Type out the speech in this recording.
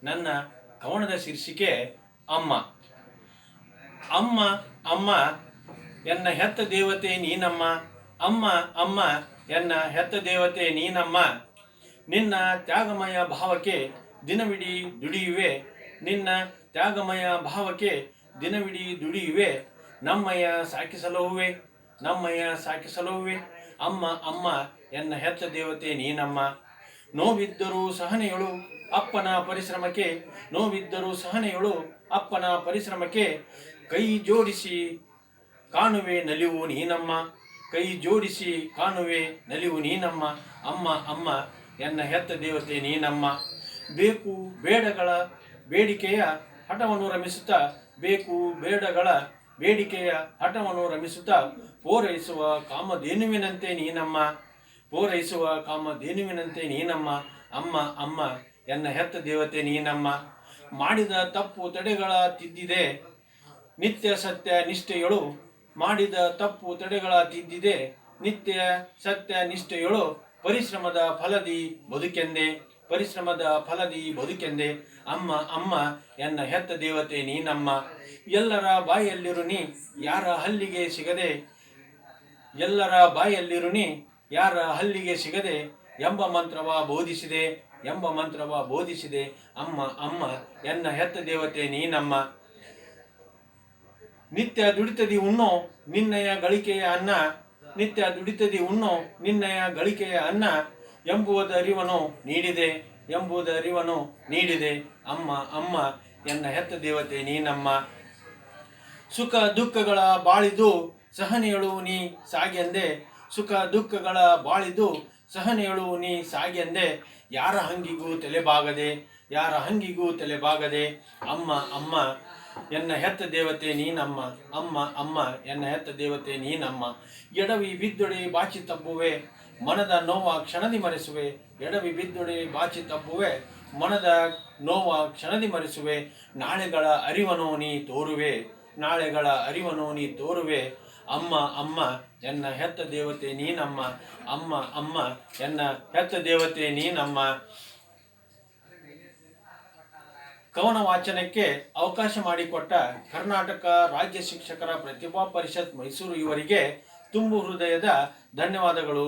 ನನ್ನ ಕವನದ ಶೀರ್ಷಿಕೆ ಅಮ್ಮ. ಅಮ್ಮ ಅಮ್ಮ ಎನ್ನ ಹೆತ್ತ ದೇವತೆ ನೀನಮ್ಮ. ಅಮ್ಮ ಅಮ್ಮ ಎನ್ನ ಹೆತ್ತ ದೇವತೆ ನೀನಮ್ಮ. ನಿನ್ನ ತ್ಯಾಗಮಯ ಭಾವಕ್ಕೆ ದಿನವಿಡೀ ದುಡಿಯುವೆ. ನಿನ್ನ ತ್ಯಾಗಮಯ ಭಾವಕ್ಕೆ ದಿನವಿಡೀ ದುಡಿಯುವೆ. ನಮ್ಮಯ್ಯ ಸಾಕಿಸಲಹುವೆ, ನಮ್ಮಯ್ಯ ಸಾಕಿಸಲಹುವೆ. ಅಮ್ಮ ಅಮ್ಮ ಎನ್ನ ಹೆತ್ತ ದೇವತೆ ನೀನಮ್ಮ. ನೋವಿದ್ದರೂ ಸಹನೆಯಳು ಅಪ್ಪನ ಪರಿಶ್ರಮಕ್ಕೆ, ನೋವಿದ್ದರೂ ಸಹನೆಯಳು ಅಪ್ಪನ ಪರಿಶ್ರಮಕ್ಕೆ. ಕೈ ಜೋಡಿಸಿ ಕಾಣುವೆ ನಲಿವು ನೀನಮ್ಮ, ಕೈ ಜೋಡಿಸಿ ಕಾಣುವೆ ನಲಿವು ನೀನಮ್ಮ. ಅಮ್ಮ ಅಮ್ಮ ಎನ್ನ ಹೆತ್ತ ದೇವತೆ ನೀನಮ್ಮ. ಬೇಕು ಬೇಡಗಳ ಬೇಡಿಕೆಯ ಹಠವನ್ನು ರಮಿಸುತ್ತಾ, ಬೇಕು ಬೇಡಗಳ ಬೇಡಿಕೆಯ ಹಠವನ್ನು ರಮಿಸುತ್ತಾ ಪೂರೈಸುವ ಕಾಮಧೇನುವಿನಂತೆ ನೀನಮ್ಮ, ಪೂರೈಸುವ ಕಾಮಧೇನುವಿನಂತೆ ನೀನಮ್ಮ. ಅಮ್ಮ ಅಮ್ಮ ಎನ್ನ ಹೆತ್ತ ದೇವತೆ ನೀನಮ್ಮ. ಮಾಡಿದ ತಪ್ಪು ತಡೆಗಳ ತಿದ್ದಿದೆ ನಿತ್ಯ ಸತ್ಯ ನಿಷ್ಠೆಯಳು, ಮಾಡಿದ ತಪ್ಪು ತಡೆಗಳ ತಿದ್ದಿದೆ ನಿತ್ಯ ಸತ್ಯ ನಿಷ್ಠೆಯಳು. ಪರಿಶ್ರಮದ ಫಲದಿ ಬದುಕೆಂದೆ, ಪರಿಶ್ರಮದ ಫಲದಿ ಬದುಕೆಂದೆ. ಅಮ್ಮ ಅಮ್ಮ ಎನ್ನ ಹೆತ್ತ ದೇವತೆ ನೀನಮ್ಮ. ಎಲ್ಲರ ಬಾಯಲ್ಲಿರು ನೀ ಯಾರ ಹಲ್ಲಿಗೆ ಸಿಗದೆ, ಎಲ್ಲರ ಬಾಯಲ್ಲಿರು ನೀ ಯಾರ ಹಲ್ಲಿಗೆ ಸಿಗದೆ ಎಂಬ ಮಂತ್ರವ ಬೋಧಿಸಿದೆ, ಎಂಬ ಮಂತ್ರವ ಬೋಧಿಸಿದೆ. ಅಮ್ಮ ಅಮ್ಮ ಎನ್ನ ಹೆತ್ತ ದೇವತೆ ನೀನಮ್ಮ. ನಿತ್ಯ ದುಡಿತದಿ ಉಣ್ಣೋ ನಿನ್ನಯ ಗಳಿಕೆಯ ಅನ್ನ, ನಿತ್ಯ ದುಡಿತದಿ ಉಣ್ಣೋ ನಿನ್ನಯ ಗಳಿಕೆಯ ಅನ್ನ ಎಂಬುವುದ ಅರಿವನ್ನು ನೀಡಿದೆ, ಎಂಬುವುದ ಅರಿವನ್ನು ನೀಡಿದೆ. ಅಮ್ಮ ಅಮ್ಮ ಎನ್ನ ಹೆತ್ತ ದೇವತೆ ನೀನಮ್ಮ. ಸುಖ ದುಃಖಗಳ ಬಾಳಿದು ಸಹನೆಯಳು ನೀ ಸಾಗೆಂದೆ, ಸುಖ ದುಃಖಗಳ ಬಾಳಿದು ಸಹನೆಯಳು ನೀ ಸಾಗೆಂದೆ. ಯಾರ ಹಂಗಿಗೂ ತಲೆಬಾಗದೆ, ಯಾರ ಹಂಗಿಗೂ ತಲೆಬಾಗದೆ. ಅಮ್ಮ ಅಮ್ಮ ಎನ್ನ ಹೆತ್ತ ದೇವತೆ ನೀನಮ್ಮ. ಅಮ್ಮ ಅಮ್ಮ ಎನ್ನ ಹೆತ್ತ ದೇವತೆ ನೀನಮ್ಮ. ಎಡವಿ ಬಿದ್ದೊಡೆ ಬಾಚಿ ತಬ್ಬುವೆ, ಮನದ ನೋವ ಕ್ಷಣದಿ ಮರೆಸುವೆ. ಎಡವಿ ಬಿದ್ದೊಡೆ ಬಾಚಿ ತಬ್ಬುವೆ, ಮನದ ನೋವ ಕ್ಷಣದಿ ಮರೆಸುವೆ. ನಾಳೆಗಳ ಅರಿವನು ನೀ ತೋರುವೆ, ನಾಳೆಗಳ ಅರಿವನು ನೀ ತೋರುವೆ. ಅಮ್ಮ ಅಮ್ಮ ಎನ್ನ ಹೆತ್ತ ದೇವತೆ ನೀನಮ್ಮ. ಅಮ್ಮ ಅಮ್ಮ ಎನ್ನ ಹೆತ್ತ ದೇವತೆ ನೀನಮ್ಮ. ಕವನ ವಾಚನಕ್ಕೆ ಅವಕಾಶ ಮಾಡಿಕೊಟ್ಟ ಕರ್ನಾಟಕ ರಾಜ್ಯ ಶಿಕ್ಷಕರ ಪ್ರತಿಭಾ ಪರಿಷತ್ ಮೈಸೂರು ಇವರಿಗೆ ತುಂಬು ಹೃದಯದ ಧನ್ಯವಾದಗಳು.